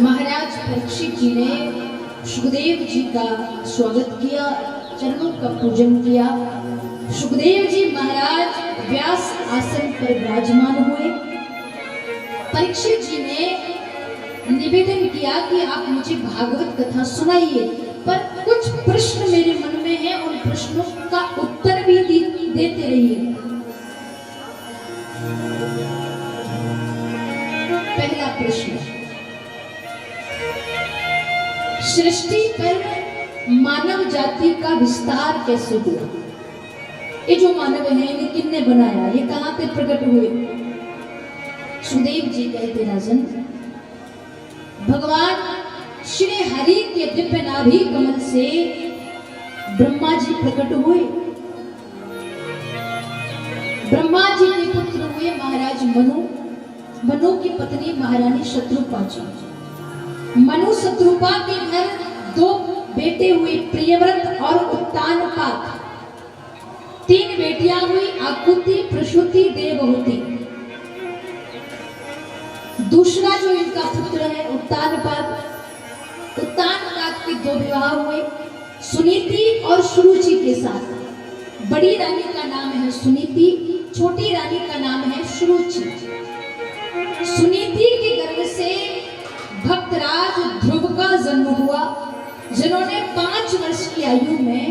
महाराज परीक्षित जी ने सुखदेव जी का स्वागत किया, चरणों का पूजन किया। सुखदेव जी महाराज व्यास आसन पर विराजमान हुए। परीक्षित जी ने निवेदन किया कि आप मुझे भागवत कथा सुनाइए, पर कुछ प्रश्न मेरे मन में है, उन प्रश्नों का उत्तर भी देते रहिए। पहला प्रश्न, सृष्टि पर मानव जाति का विस्तार कैसे हुआ? ये जो मानव है इन्हें किसने बनाया, ये कहां पे प्रकट हुए? सुखदेव जी कहते राजन, भगवान श्री हरि के दिव्य नाभि कमल से ब्रह्मा जी प्रकट हुए। ब्रह्मा जी के पुत्र हुए महाराज मनु, मनु की पत्नी महारानी शत्रुपा जी। मनु शत्रुपा के घर दो बेटे हुए, प्रियव्रत और उत्तानपाद। तीन बेटियां हुई, आकुति, प्रसूति, देवहूति। दूसरा जो इनका पुत्र है उत्तानपाद, उत्तानपाद के दो विवाह हुए, सुनीति और सुरुचि के साथ। बड़ी रानी का नाम है सुनीति, छोटी रानी का नाम है सुरुचि। सुनीति के गर्भ से भक्तराज ध्रुव का जन्म हुआ, जिन्होंने 5 वर्ष की आयु में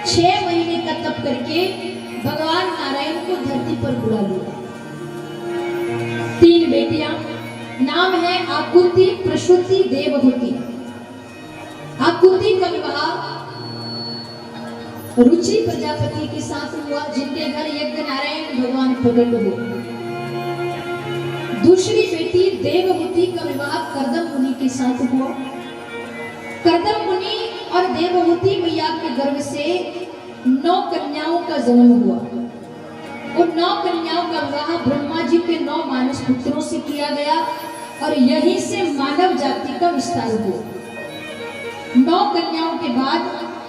6 महीने का तप करके भगवान नारायण को धरती पर बुला लिया। 3 बेटियां, नाम है आकुति, प्रसूति, देवहूति। आकुति का विवाह रुचि प्रजापति के साथ हुआ, जिनके घर यज्ञ नारायण भगवान प्रकट हुए। दूसरी बेटी देवहूति का विवाह कर्दम मुनि के साथ हुआ। कर्दम मुनि और देवहूति मैया के गर्भ से 9 कन्याओं का जन्म हुआ। उन 9 कन्याओं का विवाह ब्रह्मा जी के 9 मानस पुत्रों से किया गया और यहीं से मानव जाति का विस्तार हुआ। 9 कन्याओं के बाद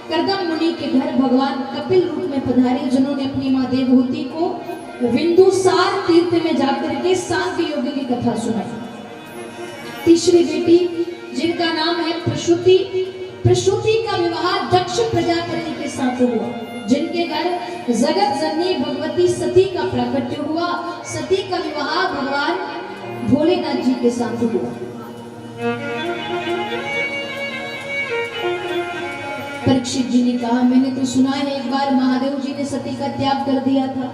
कर्दम मुनि के घर भगवान कपिल रूप में पधारे, जिन्होंने अपनी मां देवहूति को बिंदुसार तीर्थ में जाकर के सांख्य योग की कथा सुनाई। तीसरी बेटी जिनका नाम है प्रसूति, प्रसूति का विवाह दक्ष प्रजापति के साथ हुआ, जिनके घर जगत जननी भगवती सती का प्राकट्य हुआ। सती का विवाह भगवान भोलेनाथ जी के साथ हुआ। परीक्षित जी ने कहा, मैंने तो सुना है एक बार महादेव जी ने सती का त्याग कर दिया था।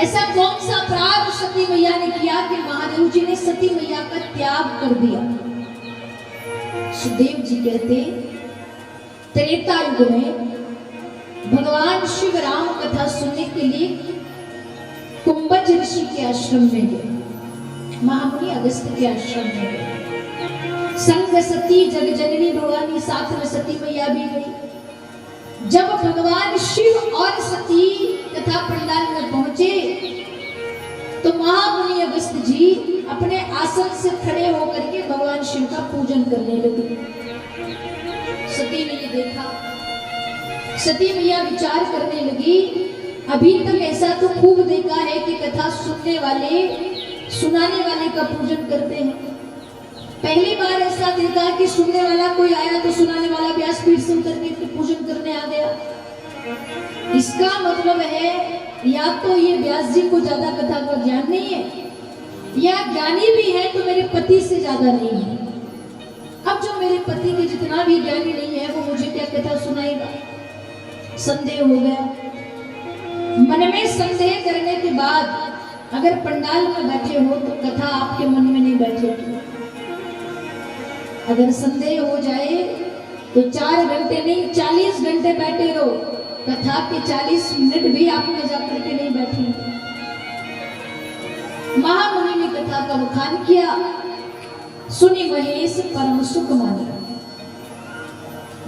ऐसा कौन सा अपराध सती मैया ने किया कि महादेव जी ने सती मैया का त्याग कर दिया? सुखदेव जी कहते, त्रेता युग में भगवान शिव राम कथा सुनने के लिए कुंभज ऋषि के आश्रम में गए, महामुनि अगस्त्य के आश्रम में गए। संग सती जग जननी भवानी, साथ में सती मैया भी गई। जब भगवान शिव और सती कथा पंडाल में पहुंचे तो महामुनि अगस्त्य जी अपने आसन से खड़े होकर के भगवान शिव का पूजन करने लगे। सती ने ये देखा, सती मैया विचार करने लगी, अभी तक ऐसा तो खूब देखा है कि कथा सुनने वाले सुनाने वाले का पूजन करते हैं। पहली बार ऐसा देखा कि सुनने वाला कोई आया तो सुनाने वाला व्यासपीठ से उतर के पूजन करने आ गया। इसका मतलब है या तो ये व्यास जी को ज्यादा कथा का ज्ञान नहीं है, या ज्ञानी भी है तो मेरे पति से ज्यादा नहीं है। अब जो मेरे पति के जितना भी ज्ञानी नहीं है वो मुझे क्या कथा सुनाएगा? संदेह हो गया। मन में संदेह करने के बाद अगर पंडाल में बैठे हो तो कथा आपके मन में नहीं बैठेगी। अगर संदेह हो जाए तो 4 घंटे नहीं 40 घंटे बैठे रहो, कथा के 40 मिनट भी आप में जाकर के नहीं बैठेंगे। महामुनि ने कथा का बखान किया, सुनी महेश परम सुख मानी।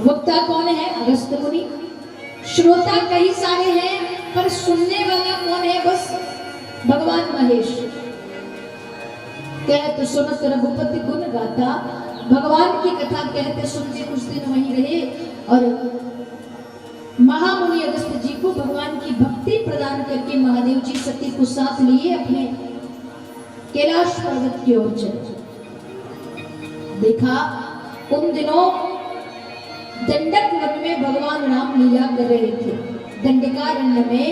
वक्ता कौन है? अगस्त्य मुनि। श्रोता कई सारे हैं पर सुनने वाला कौन है? बस भगवान महेश। कहते सुनत रघुपति गुण गाथा, भगवान की कथा कहते सुनते कुछ दिन वहीं रहे और महामुनि अगस्त्य जी को भगवान की भक्ति प्रदान करके महादेव जी सती को साथ लिए अपने कैलाश पर्वत की ओर चले। देखा उन दिनों दंडक वन में भगवान राम लीला कर रहे थे। दंडकारण्य में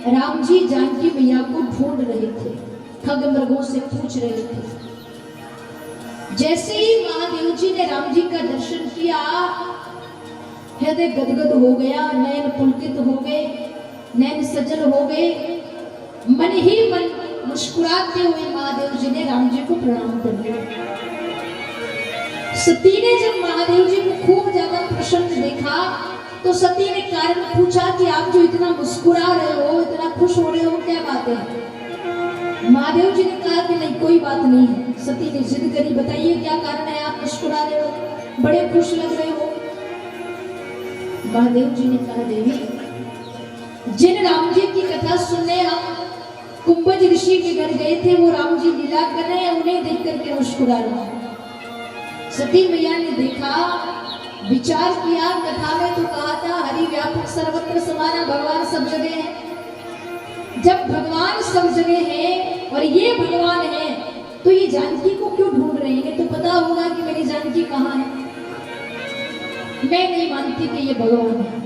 राम जी जानकी मैया को ढूंढ रहे थे, खग मृगों से पूछ रहे थे। जैसे ही महादेव जी ने राम जी का दर्शन किया, हृदय गदगद हो गया, नयन पुलकित हो गए, नयन सजल हो गए। मन ही मन मुस्कुराते हुए महादेव जी ने राम जी को प्रणाम कर दिया। सती ने जब महादेव जी को खूब ज्यादा प्रसन्न देखा तो सती ने कारण पूछा कि आप जो इतना मुस्कुरा रहे हो, इतना खुश हो रहे हो, क्या बात है? महादेव जी ने कहा कि नहीं कोई बात नहीं है। सती ने जिद करी, बताइए क्या कारण है, आप मुस्कुरा रहे हो, बड़े खुश लग रहे हो। महादेव जी ने कहा, देवी जिन राम जी की कथा सुनने हम कुंभज ऋषि के घर गए थे, वो राम जी लीला कर रहे हैं, उन्हें देख करके मुस्कुरा रहा है। सती मैया ने देखा, विचार किया, कथा में तो कहा था हरि व्यापक सर्वत्र समाना, भगवान सब जगह है। जब भगवान सब जगह है और ये भगवान है तो ये जानकी को क्यों ढूंढ रहे हैं? तो पता होगा कि मेरी जानकी कहाँ है। मैं नहीं मानती कि ये भगवान है।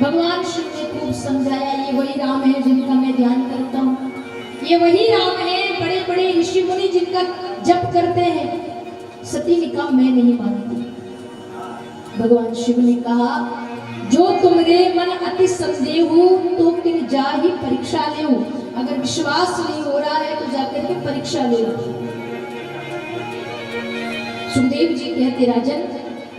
भगवान शिव ने खूब समझाया, ये वही राम है जिनका मैं ध्यान करता हूँ, ये वही राम है बड़े बड़े ऋषि मुनि जिनका जप करते हैं। सती ने कहा मैं नहीं मानती। भगवान शिव ने कहा, जो तुमरे मन अति संदेह हो तो किन जा ही परीक्षा ले। अगर विश्वास नहीं हो रहा है तो जाकर के परीक्षा ले लो। सुखदेव जी कहते, राजन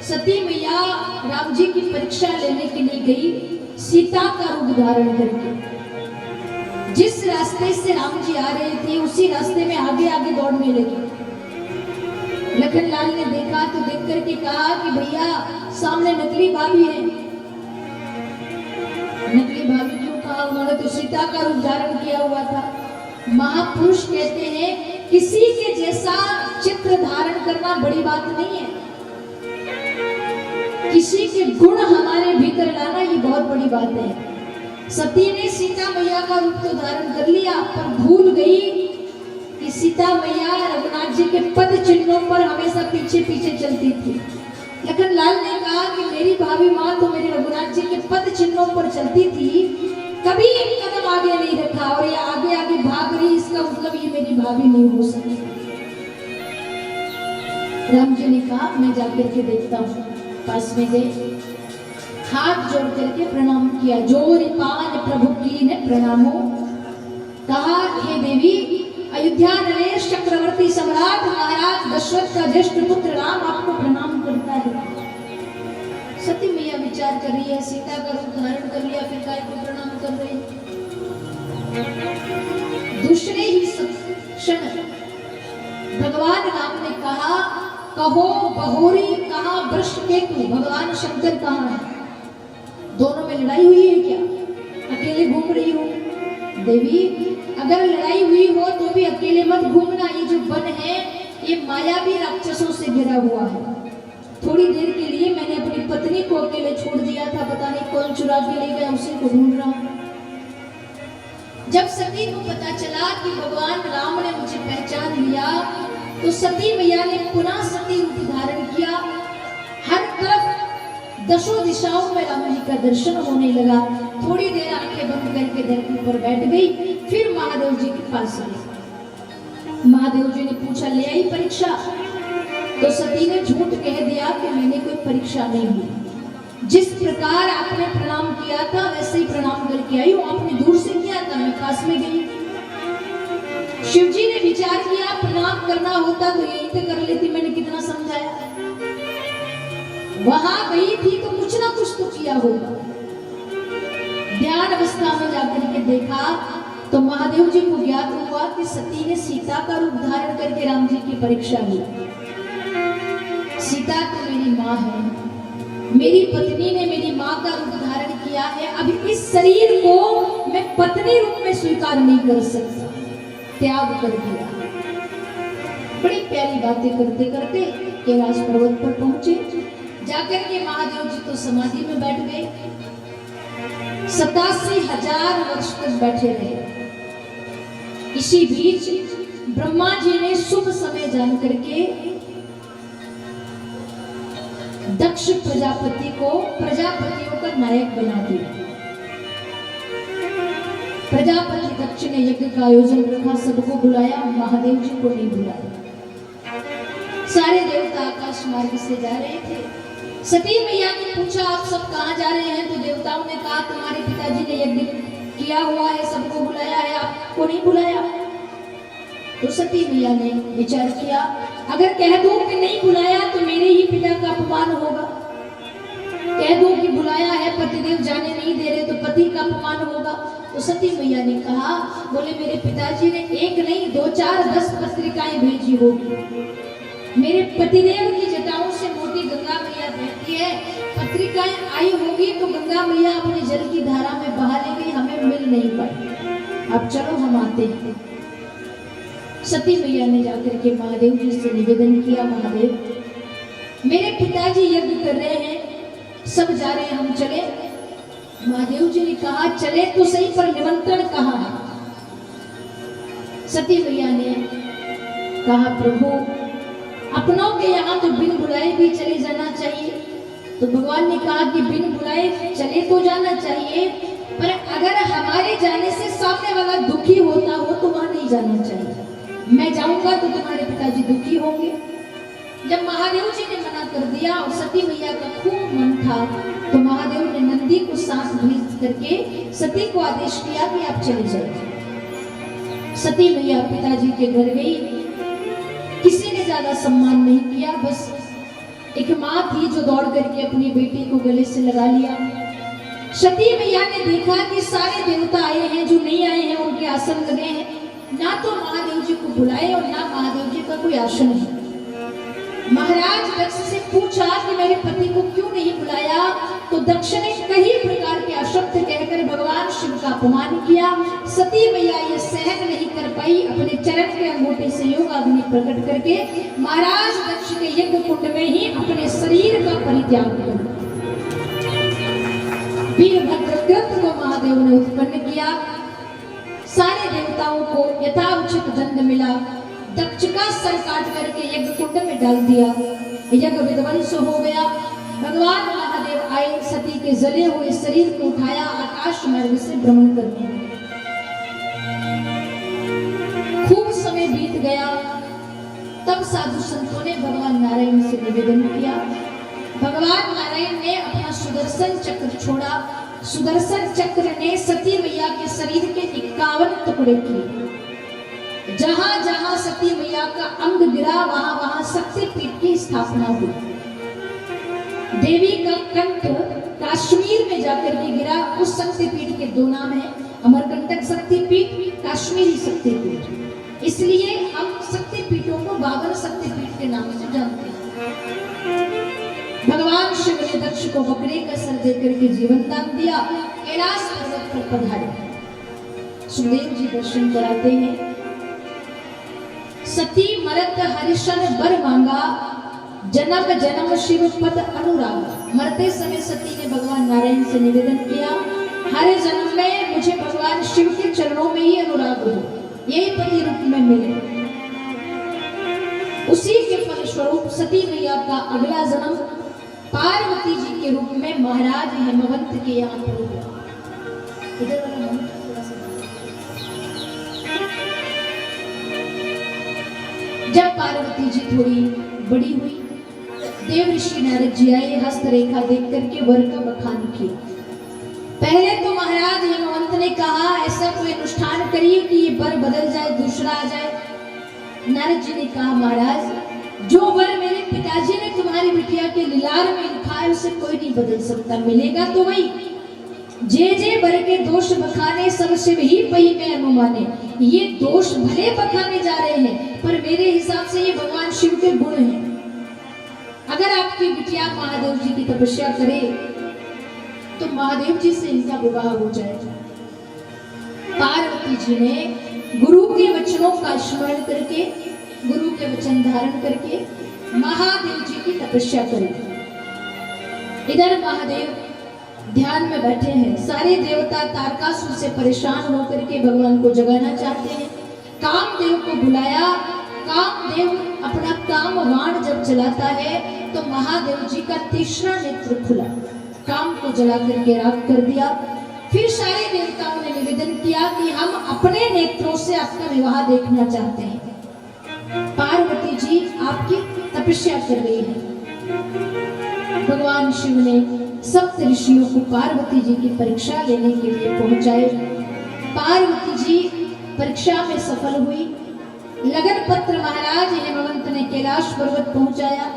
सती मैया राम जी की परीक्षा लेने के लिए गई सीता का रूप धारण करके। जिस रास्ते से राम जी आ रहे थे उसी रास्ते में आगे आगे दौड़ने लगी। लखनलाल ने देखा तो देख करके कहा कि भैया सामने नकली भाभी है। नकली भाभी क्यों कहा? उन्होंने तो सीता का रूप धारण किया हुआ था। महापुरुष कहते हैं किसी के जैसा चित्र धारण करना बड़ी बात नहीं है, किसी के गुण हमारे भीतर लाना ये बहुत बड़ी बात है। सती ने सीता मैया का रूप तो धारण कर लिया पर भूल गई कि सीता मैया रघुनाथ जी के पद चिन्हों पर हमेशा पीछे पीछे चलती थी। लखनलाल ने कहा कि मेरी भाभी माँ तो मेरे रघुनाथ जी के पद चिन्हों पर चलती थी, कभी एक कदम आगे नहीं रखा और ये आगे आगे भाग रही, इसका मतलब ये मेरी भाभी नहीं हो सकती। राम जी ने कहा मैं जाकर के देखता हूँ। पास में गए, हाथ जोड़ करके प्रणाम किया। जोर पान प्रभु की ने प्रणामो। कहा, हे देवी अयोध्या नरेश चक्रवर्ती सम्राट महाराज दशरथ का ज्येष्ठ पुत्र राम आपको प्रणाम करता है। सती मैया विचार कर रही है, सीता का रूप धारण कर लिया फिर काय को प्रणाम कर रही। दूसरे ही क्षण भगवान राम ने कहा, कहो बहोरी कहाँ वृषकेतु, भगवान शंकर कहाँ है? दोनों में लड़ाई हुई है क्या? अकेले घूम रही हो? देवी अगर लड़ाई हुई हो तो भी अकेले मत घूमना। ये जो वन है ये मायावी राक्षसों से घिरा हुआ है। थोड़ी देर के लिए मैंने अपनी पत्नी को अकेले छोड़ दिया था, पता नहीं कौन चुरा के ले गया, उसी को ढूंढ रहा हूँ। जब सती को पता चला कि भगवान राम ने मुझे पहचान लिया तो सती मैया ने पुनः सती रूप धारण किया। हर तरफ दसों दिशाओं में राम जी का दर्शन होने लगा। थोड़ी देर आंखें बंद करके धरती पर बैठ गई, फिर महादेव जी के पास गई। महादेव जी ने पूछा, ले आई परीक्षा? तो सती ने झूठ कह दिया कि मैंने कोई परीक्षा नहीं ली। जिस प्रकार आपने प्रणाम किया था वैसे ही प्रणाम करके आई हूं। आपने दूर से किया था, मैं पास में गई। शिव जी ने विचार किया प्रणाम करना होता तो यही तो कर लेती, मैंने कितना समझाया। वहां गई थी तो कुछ ना कुछ तो किया होगा। ध्यान अवस्था में जाकर के देखा तो महादेव जी को ज्ञात हुआ कि सती ने सीता का रूप धारण करके राम जी की परीक्षा ली। सीता तो मेरी माँ है, मेरी पत्नी ने मेरी माँ का रूप धारण किया है, अब इस शरीर को मैं पत्नी रूप में स्वीकार नहीं कर सकता, त्याग कर दिया। बड़ी प्यारी बातें करते करते कैलाश पर्वत पर पहुंचे। जाकर के महादेव जी तो समाधि में बैठ गए। 87,000 वर्ष तक बैठे रहे। इसी बीच ब्रह्मा जी ने शुभ समय जान करके दक्ष प्रजापति को प्रजापतियों का नायक बना दिया। प्रजापति दक्ष ने यज्ञ का आयोजन रखा, सबको बुलाया, महादेव जी को नहीं बुलाया। सारे देवता आकाश मार्ग से जा रहे थे। सती मैया ने पूछा आप सब कहाँ जा रहे हैं? तो देवताओं ने कहा तुम्हारे पिताजी ने यज्ञ किया हुआ है, सबको बुलाया है, आपको नहीं बुलाया। तो सती मैया ने विचार किया अगर कह दूं कि नहीं बुलाया तो मेरे ही पिता का अपमान होगा, कह दूं कि बुलाया है पतिदेव जाने नहीं दे रहे तो पति का अपमान होगा। तो सती मैया ने कहा बोले मेरे पिताजी ने एक नहीं 2, 4, 10 पत्रिकाएं भेजी होगी। मेरे पतिदेव की जटाओं से मोटी गंगा मैया बहती है, पत्रिकाएं आई होगी तो गंगा मैया अपने जल की धारा में बहा ले गई, हमें मिल नहीं पाई। अब चलो हम आते हैं। सती मैया ने जाकर के महादेव जी से निवेदन किया महादेव मेरे पिताजी यज्ञ कर रहे हैं, सब जा रहे हैं, हम चले? महादेव जी ने कहा चले तो सही पर निमंत्रण कहाँ है? सती मैया ने कहा प्रभु अपनों के यहाँ तो बिन बुलाए भी चले जाना चाहिए। तो भगवान ने कहा कि बिन बुलाए चले तो जाना चाहिए, पर अगर हमारे जाने से सामने वाला दुखी होता हो तो वहां नहीं जाना चाहिए। मैं जाऊंगा तो तुम्हारे पिताजी दुखी होंगे। जब महादेव जी ने मना कर दिया और सती मैया का खूब मन था तो महादेव ने नंदी को साथ भेज करके सती को आदेश किया कि आप चले जाइए। सती मैया पिताजी के घर गई। किसी ने ज्यादा सम्मान नहीं किया, बस एक माँ थी जो दौड़ करके अपनी बेटी को गले से लगा लिया। सती मैया ने देखा कि सारे देवता आए हैं, जो नहीं आए हैं उनके आसन लगे हैं, ना तो महादेव जी को बुलाए और ना महादेव जी का कोई आसन है। महाराज दक्ष से पूछा कि मेरे पति को क्यों नहीं बुलाया? तो दक्ष ने कई प्रकार के अशब्द कहकर भगवान शिव का अपमान किया। सती मैया ये सहन नहीं कर पाई, अपने चरण के अंगूठे से योग अग्नि प्रकट करके महाराज दक्ष के यज्ञ कुंड में ही अपने शरीर का परित्याग कर वीरभद्र कृत को महादेव ने उत्पन्न किया। सारे देवताओं को यथाउचित दंड मिला। दक्ष का सर काट करके यज्ञ कुंड में डाल दिया। यज्ञ विध्वंस हो गया। भगवान महादेव आए, सती के जले हुए शरीर को उठाया, आकाश मार्ग से भ्रमण करने लगे। खूब समय बीत गया। तब साधु संतों ने भगवान नारायण से निवेदन किया। भगवान नारायण ने अपना सुदर्शन चक्र छोड़ा। सुदर्शन चक्र ने सती मैया के शरीर के 51 टुकड़े किए। जहां जहां सती मैया का अंग गिरा वहां वहां शक्तिपीठ की स्थापना हुई। देवी का कंठ कश्मीर में जाकर के गिरा। उस शक्तिपीठ के 2 नाम हैं, अमरकंटक शक्तिपीठ, काश्मीरी शक्तिपीठ। इसलिए हम शक्तिपीठों को 52 शक्तिपीठ के नाम से जानते हैं। भगवान शिव ने दक्ष को बकरे का सर देकर के जीवन दान दिया। कैलाश पर्वत पर पधारे। सुखदेव जी दर्शन कराते हैं। सती मरत हरिशन बर मांगा, जन्म जन्म शिव पद अनुराग। मरते समय सती ने भगवान नारायण से निवेदन किया हर जन्म में मुझे भगवान शिव के चरणों में ही अनुराग हो, यही पति रूप में मिले। उसी के फलस्वरूप सती मैया का अगला जन्म पार्वती जी के रूप में महाराज हेमवंत के यहाँ पर हुआ। जब पार्वती जी थोड़ी बड़ी हुई, देव ऋषि नारद जी आए, हस्तरेखा देख करके वर का बखान किया। पहले तो महाराज हिमवंत ने कहा ऐसा कोई अनुष्ठान करिए कि ये वर बदल जाए, दूसरा आ जाए। नारद जी ने कहा महाराज जो वर मेरे पिताजी ने तुम्हारी बिटिया के लिलार में लिखा है उसे कोई नहीं बदल सकता, मिलेगा तो वही। जे वर के दोष बखाने सब शिव ही पही में अनुमाने। ये दोष भले बखाने जा रहे हैं पर मेरे हिसाब से ये भगवान शिव के गुण हैं। अगर आपकी बिटिया महादेव जी की तपस्या करे तो महादेव जी से इनका विवाह हो जाएगा। पार्वती जी ने गुरु के वचनों का स्मरण करके, गुरु के वचन धारण करके महादेव जी की तपस्या करी। इधर महादेव ध्यान में बैठे हैं। सारे देवता तारकासुर से परेशान होकर के भगवान को जगाना चाहते हैं। कामदेव को बुलाया। कामदेव अपना काम बाण जब चलाता है तो महादेव जी का तीसरा नेत्र खुला, काम को जला करके राख कर दिया। फिर सारे देवताओं ने निवेदन किया कि हम अपने नेत्रों से आपका विवाह देखना चाहते हैं। पार्वती जी आपकी तपस्या कर रही है। भगवान शिव ने सप्त ऋषियों को पार्वती जी की परीक्षा लेने के लिए पहुंचाए। पार्वती जी परीक्षा में सफल हुई। लगन पत्र महाराज हिमवंत ने कैलाश पर्वत पहुंचाया।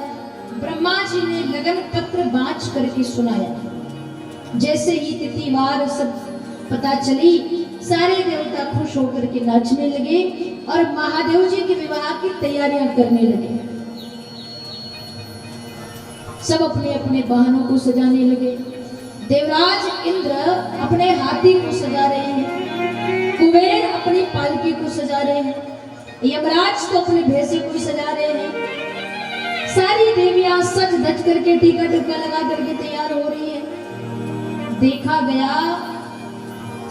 ब्रह्मा जी ने लगन पत्र बांच करके सुनाया। जैसे ही तिथिवार सब पता चली, सारे देवता खुश होकर के नाचने लगे और महादेव जी के विवाह की तैयारियां करने लगे। सब अपने अपने वाहनों को सजाने लगे। देवराज इंद्र अपने हाथी को सजा रहे हैं, कुबेर अपनी पालकी को सजा रहे हैं, यमराज तो अपने भैंसे को सजा रहे हैं। सारी देवियां सज धज करके टीका टिक्का लगा करके तैयार हो रही है। देखा गया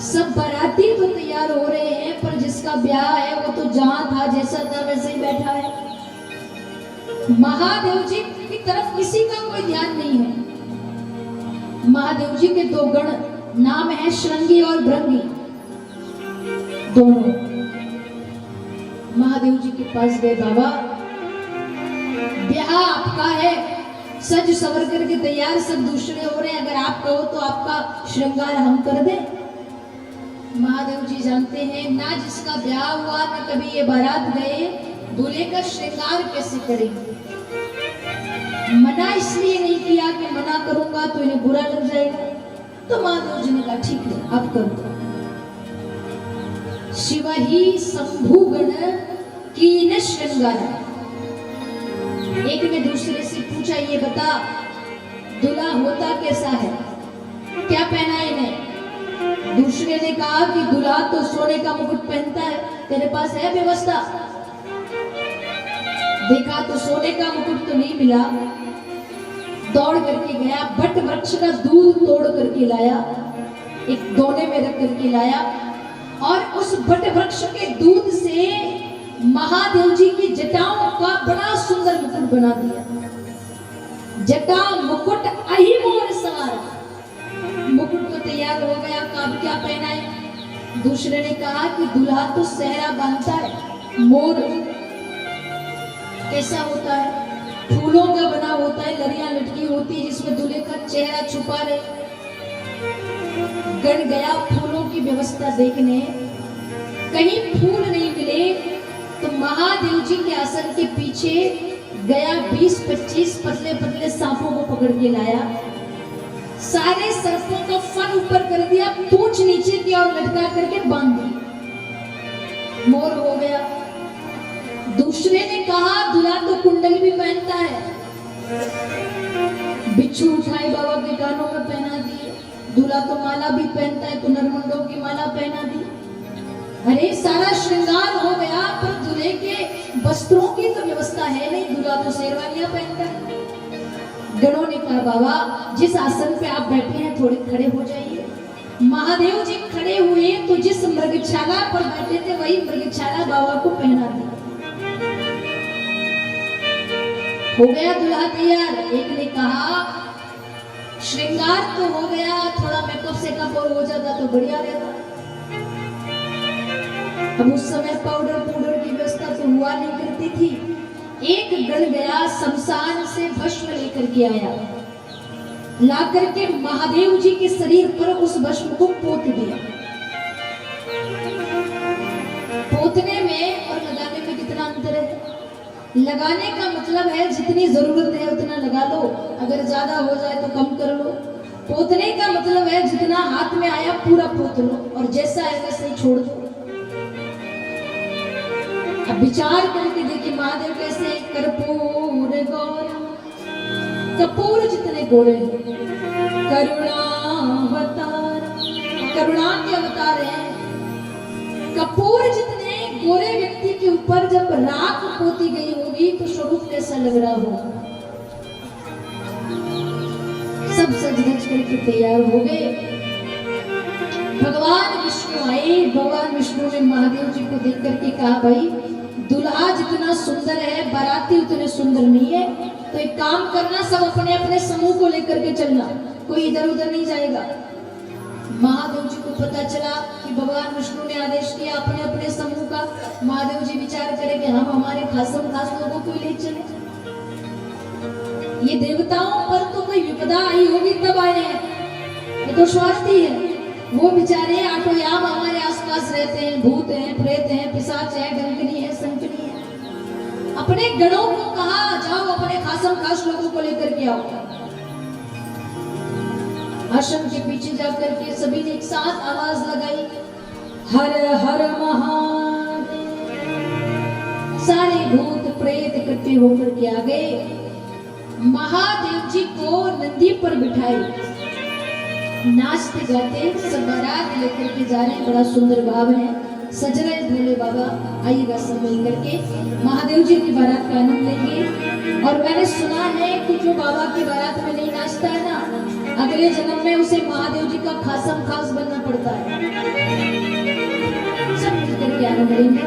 सब बाराती तो तैयार हो रहे हैं पर जिसका ब्याह है वो तो जहां था जैसा था वैसे ही बैठा है। महादेव जी की तरफ किसी का कोई ध्यान नहीं है। महादेव जी के दो गण नाम है श्रृंगी और भृंगी, दोनों महादेव जी के पास गए। बाबा ब्याह आपका है, सज सवर करके तैयार सब दूसरे हो रहे हैं, अगर आप कहो तो आपका श्रृंगार हम कर दें। महादेव जी जानते हैं ना जिसका ब्याह हुआ ना कभी ये बारात गए, दूल्हे का श्रृंगार कैसे करेंगे। मना इसलिए नहीं किया कि मना करूंगा तो इन्हें बुरा लग जाएगा। तो महादेव जी ने कहा ठीक है आप कर दो। शिव ही शंभुगण कीन श्रृंगार। एक ने दूसरे से पूछा ये बता दूल्हा होता कैसा है, क्या पहना है इन्हें। दूसरे ने कहा कि दूल्हा तो सोने का मुकुट पहनता है, तेरे पास है व्यवस्था। देखा तो सोने का मुकुट तो नहीं मिला। दौड़ करके गया, बट वृक्ष का दूध तोड़ करके लाया, एक दोने में रख करके लाया और उस बट वृक्ष के दूध से महादेव जी की जटाओं का बड़ा सुंदर मुकुट बना दिया। जटा मुकुट अहि मोर सवारा। मुकुट तो तैयार हो गया, अब क्या पहना है। दूसरे ने कहा कि दूल्हा तो सहरा बांधता है, मोर कैसा होता है, फूलों का बना होता है, लड़ियां लटकी होती है जिसमें दूल्हे का चेहरा छुपा रहे। गण गया फूलों की व्यवस्था देखने, कहीं फूल नहीं मिले तो महादेव जी के आसन के पीछे गया 20-25 पतले पतले सांपों को पकड़ के लाया। सारे सर्पों का फन ऊपर कर दिया, पूंछ नीचे की और लटका करके बांध दी, मोर हो गया। दूसरे ने कहा दूल्हा तो कुंडल भी पहनता है, बिच्छू उठाई बाबा के कानों में पहना दिए। दूल्हा तो माला भी पहनता है तो नरमुंडों की माला पहना दी। अरे सारा श्रृंगार हो गया पर दूल्हे के वस्त्रों की तो व्यवस्था है नहीं, दूल्हा तो शेरवानियां पहनता है। गणों ने कहा बाबा जिस आसन पे आप बैठे हैं थोड़े खड़े हो जाइए। महादेव जी खड़े हुए तो जिस मृगशाला पर बैठे थे वही मृगशाला बाबा को पहना दी। हो गया दूल्हा तैयार। एक ने कहा श्रृंगार तो हो गया, थोड़ा मेकअप सेकअप और हो जाता तो बढ़िया रहता। अब उस समय पाउडर पाउडर की व्यवस्था तो हुआ नहीं करती थी, एक गण गया शमशान से भस्म लेकर के आया, लाकर के महादेव जी के शरीर पर उस भस्म को पोत दिया। पोतने में और लगाने में कितना अंतर है? लगाने का मतलब है जितनी जरूरत है उतना लगा लो, अगर ज्यादा हो जाए तो कम कर लो। पोतने का मतलब है जितना हाथ में आया पूरा पोत लो और जैसा है वैसे ही छोड़ दो। अब विचार करके देखिए महादेव कैसे कर्पूर गौरम, कपूर जितने गोरे, करुणावतार, करुणा के अवतार हैं। कपूर जितने गोरे व्यक्ति के ऊपर जब राख पोती गई होगी तो स्वरूप कैसा लग रहा होगा। सब सज धज करके तैयार हो गए। भगवान विष्णु आए। भगवान विष्णु ने महादेव जी को देख करके कहा, भाई दुल्हा जितना सुंदर है बाराती उतने सुंदर नहीं है, तो एक काम करना, सब अपने अपने समूह को लेकर के चलना, कोई इधर उधर नहीं जाएगा। महादेव जी को पता चला कि भगवान विष्णु ने आदेश किया अपने अपने समूह का। महादेव जी विचार करें कि हम हमारे खासम खास लोगों को ले चले। ये देवताओं पर तो कोई विपदा आई होगी तब आए हैं, ये तो स्वार्थी है। वो बेचारे आठोयाम हमारे आसपास रहते हैं, भूत हैं, प्रेत हैं, पिशाच है, गंगनी है, संकनी है। अपने गणों को कहा जाओ अपने खासम खास लोगों को लेकर के आओ। आश्रम के पीछे जाकर के सभी ने एक साथ आवाज लगाई, हर हर महादेव। सारे भूत प्रेत इकट्ठे होकर के आ गए। महादेव जी को नंदी पर बिठाए, नाचते गाते सब बारात लेकर के जा रहे हैं। बड़ा सुंदर भाव है, सज रहे भोले बाबा। आइएगा सब मिल करके महादेव जी की बारात का आनंद लेंगे। और मैंने सुना है कि जो बाबा की बारात में नहीं नाचता है ना, अगले जन्म में उसे महादेव जी का खासम खास बनना पड़ता है। सब मिल करके आनंद लेंगे।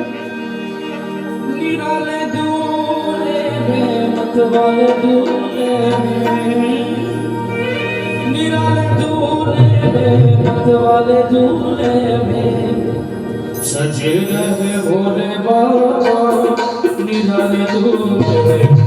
निराले दूल्हे में मत वाले दूल्हे में, निराले दूल्हे में मत वाले दूल्हे में, सजे रहे भोले बाबा निराले दूल्हे में।